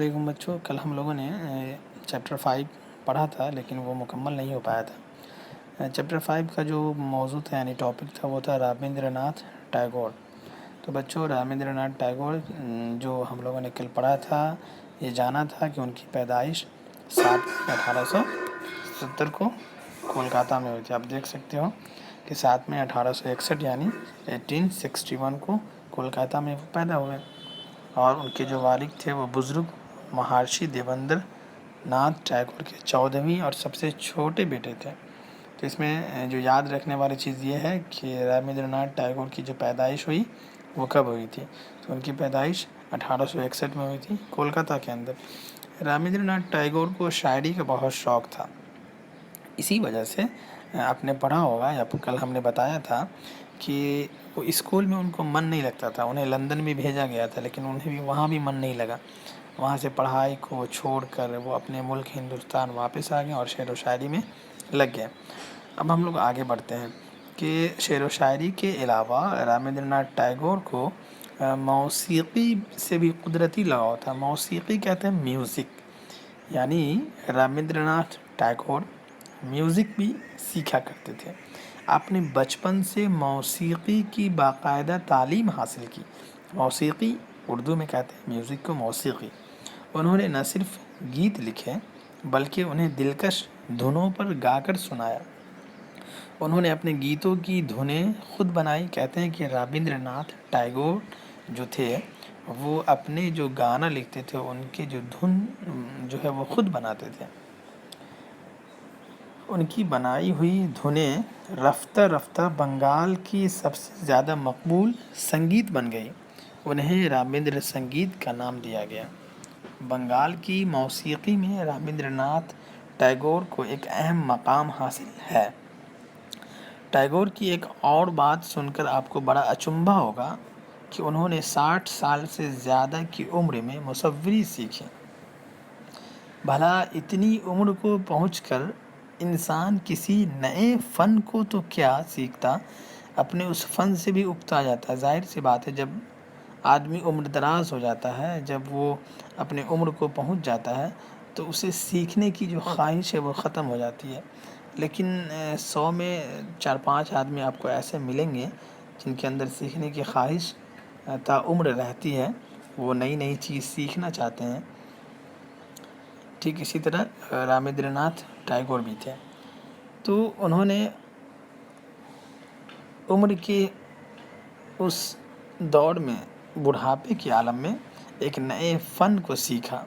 علیکم بچوں. کل ہم لوگوں نے چیپٹر 5 پڑھا تھا لیکن وہ مکمل نہیں ہو پایا تھا. چیپٹر 5 کا جو موضوع تھا یعنی ٹاپک تھا وہ تھا رابندر ناتھ ٹیگور. تو بچوں رابندر ناتھ ٹیگور جو ہم لوگوں نے کل پڑھا تھا یہ جانا تھا کہ ان کی پیدائش 7 مئی 1870 کو کولکاتہ میں ہوئی تھی. آپ دیکھ سکتے ہو کہ 7 مئی 1861 یعنی 1861 کو کولکاتہ میں وہ پیدا ہوئے. اور ان کے جو والد تھے وہ بزرگ مہارشی دیوندر ناتھ ٹیگور کے 14ویں اور سب سے چھوٹے بیٹے تھے. تو اس میں جو یاد رکھنے والی چیز یہ ہے کہ رابندر ناتھ ٹیگور کی جو پیدائش ہوئی وہ کب ہوئی تھی. تو ان کی پیدائش 1861 میں ہوئی تھی کولکاتہ کے اندر. رابندر ناتھ ٹیگور کو شاعری کا بہت شوق تھا. اسی وجہ سے آپ نے پڑھا ہوگا یا کل ہم نے بتایا تھا کہ وہ اسکول میں ان کو من نہیں لگتا تھا. انہیں لندن بھی بھیجا گیا تھا لیکن انہیں بھی وہاں بھی من نہیں لگا. وہاں سے پڑھائی کو چھوڑ کر وہ اپنے ملک ہندوستان واپس آ گئے اور شعر و شاعری میں لگ گئے. اب ہم لوگ آگے بڑھتے ہیں کہ شعر و شاعری کے علاوہ رابندر ناتھ ٹیگور کو موسیقی سے بھی قدرتی لگاؤ تھا. موسیقی کہتے ہیں میوزک. یعنی رابندر ناتھ ٹیگور میوزک بھی سیکھا کرتے تھے. آپ نے بچپن سے موسیقی کی باقاعدہ تعلیم حاصل کی. موسیقی اردو میں کہتے ہیں میوزک کو موسیقی. انہوں نے نہ صرف گیت لکھے بلکہ انہیں دلکش دھنوں پر گا کر سنایا. انہوں نے اپنے گیتوں کی دھنیں خود بنائی. کہتے ہیں کہ رابندر ناتھ ٹیگور جو تھے وہ اپنے جو گانا لکھتے تھے ان کے جو دھن جو ہے وہ خود بناتے تھے. ان کی بنائی ہوئی دھنیں رفتہ رفتہ بنگال کی سب سے زیادہ مقبول سنگیت بن گئی. انہیں رابندر سنگیت کا نام دیا گیا. بنگال کی موسیقی میں رابندر ناتھ ٹیگور کو ایک اہم مقام حاصل ہے. ٹیگور کی ایک اور بات سن کر آپ کو بڑا اچنبھا ہوگا کہ انہوں نے 60 سال سے زیادہ کی عمر میں مصوری سیکھی. بھلا اتنی عمر کو پہنچ کر انسان کسی نئے فن کو تو کیا سیکھتا اپنے اس فن سے بھی اکتا جاتا. ظاہر سی بات ہے جب آدمی عمر دراز ہو جاتا ہے جب وہ اپنے عمر کو پہنچ جاتا ہے تو اسے سیکھنے کی جو خواہش ہے وہ ختم ہو جاتی ہے. لیکن 100 میں 4-5 آدمی آپ کو ایسے ملیں گے جن کے اندر سیکھنے کی خواہش تا عمر رہتی ہے. وہ نئی نئی چیز سیکھنا چاہتے ہیں. ٹھیک اسی طرح رابندر ناتھ ٹیگور بھی تھے. تو انہوں نے عمر کے اس دور میں بڑھاپے کے عالم میں ایک نئے فن کو سیکھا.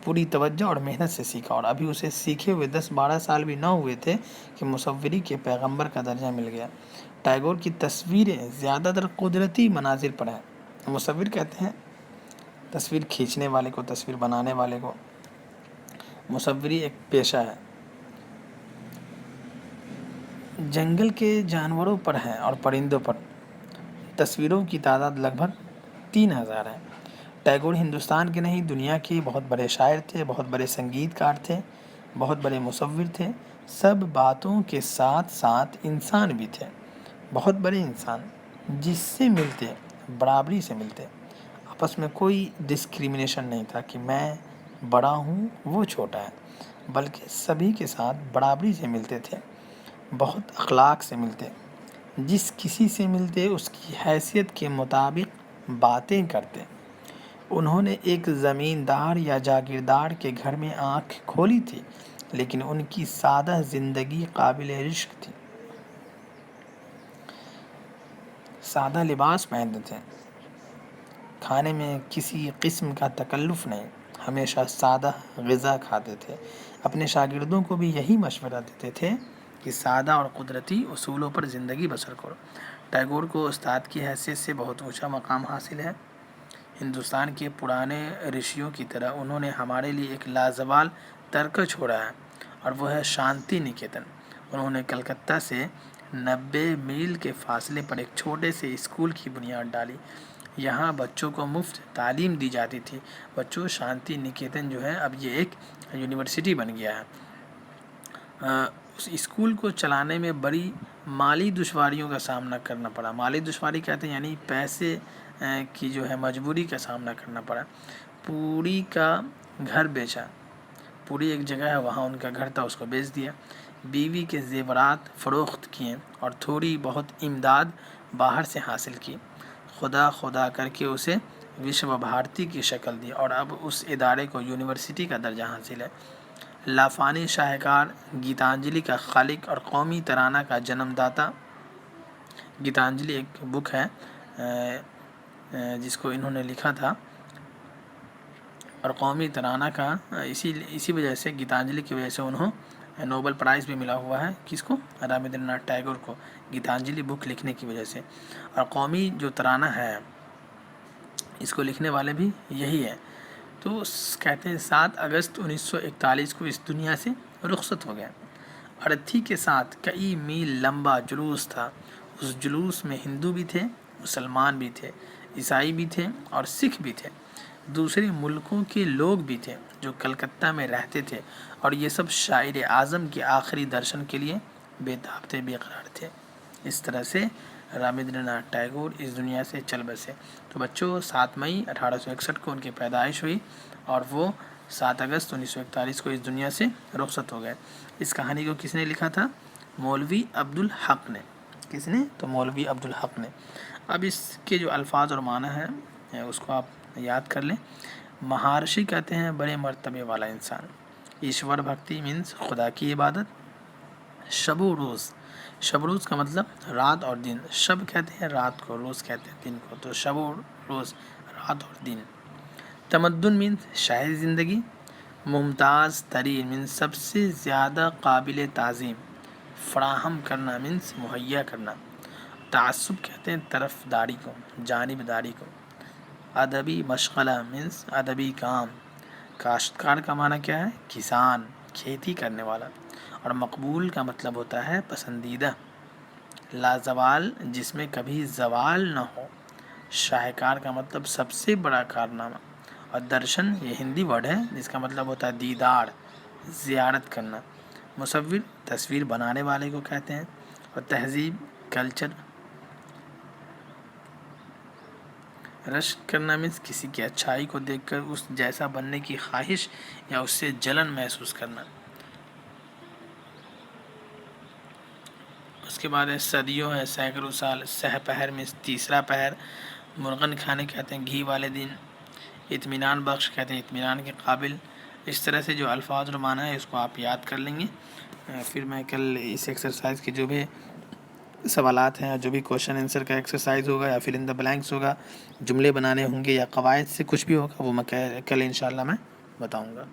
پوری توجہ اور محنت سے سیکھا اور ابھی اسے سیکھے ہوئے 10-12 سال بھی نہ ہوئے تھے کہ مصوری کے پیغمبر کا درجہ مل گیا. ٹیگور کی تصویریں زیادہ تر قدرتی مناظر پر ہیں. مصور کہتے ہیں تصویر کھینچنے والے کو، تصویر بنانے والے کو. مصوری ایک پیشہ ہے. جنگل کے جانوروں پر ہیں اور پرندوں پر. تصویروں کی تعداد لگ بھگ 3000 ہے. ٹیگور ہندوستان کے نہیں دنیا کے بہت بڑے شاعر تھے، بہت بڑے سنگیت کار تھے، بہت بڑے مصور تھے. سب باتوں کے ساتھ ساتھ انسان بھی تھے. بہت بڑے انسان جس سے ملتے برابری سے ملتے. آپس میں کوئی ڈسکریمنیشن نہیں تھا کہ میں بڑا ہوں وہ چھوٹا ہے، بلکہ سبھی کے ساتھ برابری سے ملتے تھے. بہت اخلاق سے ملتے. جس کسی سے ملتے اس کی حیثیت کے مطابق باتیں کرتے. انہوں نے ایک زمیندار یا جاگیردار کے گھر میں آنکھ کھولی تھی لیکن ان کی سادہ زندگی قابل عشق تھی. سادہ لباس پہنتے تھے. کھانے میں کسی قسم کا تکلف نہیں. ہمیشہ سادہ غذا کھاتے تھے. اپنے شاگردوں کو بھی یہی مشورہ دیتے تھے کہ سادہ اور قدرتی اصولوں پر زندگی بسر کرو. ٹیگور کو استاد کی حیثیت سے بہت اونچا مقام حاصل ہے. ہندوستان کے پرانے رشیوں کی طرح انہوں نے ہمارے لیے ایک لازوال ترک چھوڑا ہے اور وہ ہے شانتی نکیتن. انہوں نے کلکتہ سے 90 میل کے فاصلے پر ایک چھوٹے سے اسکول کی بنیاد ڈالی. یہاں بچوں کو مفت تعلیم دی جاتی تھی. بچوں شانتی نکیتن جو ہے اب یہ ایک یونیورسٹی بن گیا ہے. اس اسکول کو چلانے میں بڑی مالی دشواریوں کا سامنا کرنا پڑا. مالی دشواری کہتے ہیں یعنی پیسے کی جو ہے مجبوری کا سامنا کرنا پڑا. پوری کا گھر بیچا، پوری ایک جگہ ہے وہاں ان کا گھر تھا، اس کو بیچ دیا، بیوی کے زیورات فروخت کیے اور تھوڑی بہت امداد باہر سے حاصل کی، خدا خدا کر کے اسے وشو بھارتی کی شکل دی اور اب اس ادارے کو یونیورسٹی کا درجہ حاصل ہے۔ لافانی شاہکار گیتانجلی کا خالق اور قومی ترانہ کا جنم داتا، گیتانجلی ایک بک ہے جس کو انہوں نے لکھا تھا، اور قومی ترانہ کا اسی وجہ سے، گیتانجلی کی وجہ سے انہوں نوبل پرائز بھی ملا ہوا ہے، کس کو؟ رابندر ناتھ ٹیگور کو، گیتانجلی بک لکھنے کی وجہ سے۔ اور قومی جو ترانہ ہے اس کو لکھنے والے بھی یہی ہے۔ تو کہتے ہیں 7 اگست 1941 کو اس دنیا سے رخصت ہو گیا۔ ارتھی کے ساتھ کئی میل لمبا جلوس تھا، اس جلوس میں ہندو بھی تھے، مسلمان بھی تھے، عیسائی بھی تھے اور سکھ بھی تھے، دوسرے ملکوں کے لوگ بھی تھے جو کلکتہ میں رہتے تھے، اور یہ سب شاعر اعظم کے آخری درشن کے لیے بےتاب تھے، بے قرار تھے۔ اس طرح سے رابندر ناتھ ٹیگور اس دنیا سے چل بسے۔ تو بچوں 7 مئی 1861 کو ان کی پیدائش ہوئی اور وہ 7 اگست 1941 کو اس دنیا سے رخصت ہو گئے۔ اس کہانی کو کس نے لکھا تھا؟ مولوی عبدالحق نے۔ کس نے؟ تو مولوی عبدالحق نے۔ اب اس کے جو الفاظ اور معنی ہیں اس کو آپ یاد کر لیں۔ مہارشی کہتے ہیں بڑے مرتبے والا انسان، ایشور بھکتی مینس خدا کی عبادت، شب و روز، شب روز کا مطلب رات اور دن، شب کہتے ہیں رات کو، روز کہتے ہیں دن کو، تو شب و روز رات اور دن۔ تمدن مینس شاہی زندگی، ممتاز ترین مینس سب سے زیادہ قابل تعظیم، فراہم کرنا مینس مہیا کرنا، تعصب کہتے ہیں طرف داری کو، جانب داری کو، ادبی مشغلہ مینس ادبی کام، کاشتکار کا معنی کیا ہے؟ کسان، کھیتی کرنے والا، اور مقبول کا مطلب ہوتا ہے پسندیدہ، لازوال جس میں کبھی زوال نہ ہو، شاہکار کا مطلب سب سے بڑا کارنامہ، اور درشن یہ ہندی ورڈ ہے جس کا مطلب ہوتا ہے دیدار، زیارت کرنا، مصور تصویر بنانے والے کو کہتے ہیں، اور تہذیب کلچر، رشک کرنا مینس کسی کی اچھائی کو دیکھ کر اس جیسا بننے کی خواہش یا اس سے جلن محسوس کرنا۔ اس کے بعد ہے صدیوں ہے سینکڑوں سال، سہ پہر میں تیسرا پہر، مرغن کھانے کہتے ہیں گھی والے دن، اطمینان بخش کہتے ہیں اطمینان کے قابل۔ اس طرح سے جو الفاظ اور معنی ہے اس کو آپ یاد کر لیں گے۔ پھر میں کل اس ایکسرسائز کی جو بھی سوالات ہیں، جو بھی کوشچن آنسر کا ایکسرسائز ہوگا یا فل ان دا بلینکس ہوگا، جملے بنانے ہوں گے یا قواعد سے کچھ بھی ہوگا، وہ میں کل انشاءاللہ میں بتاؤں گا۔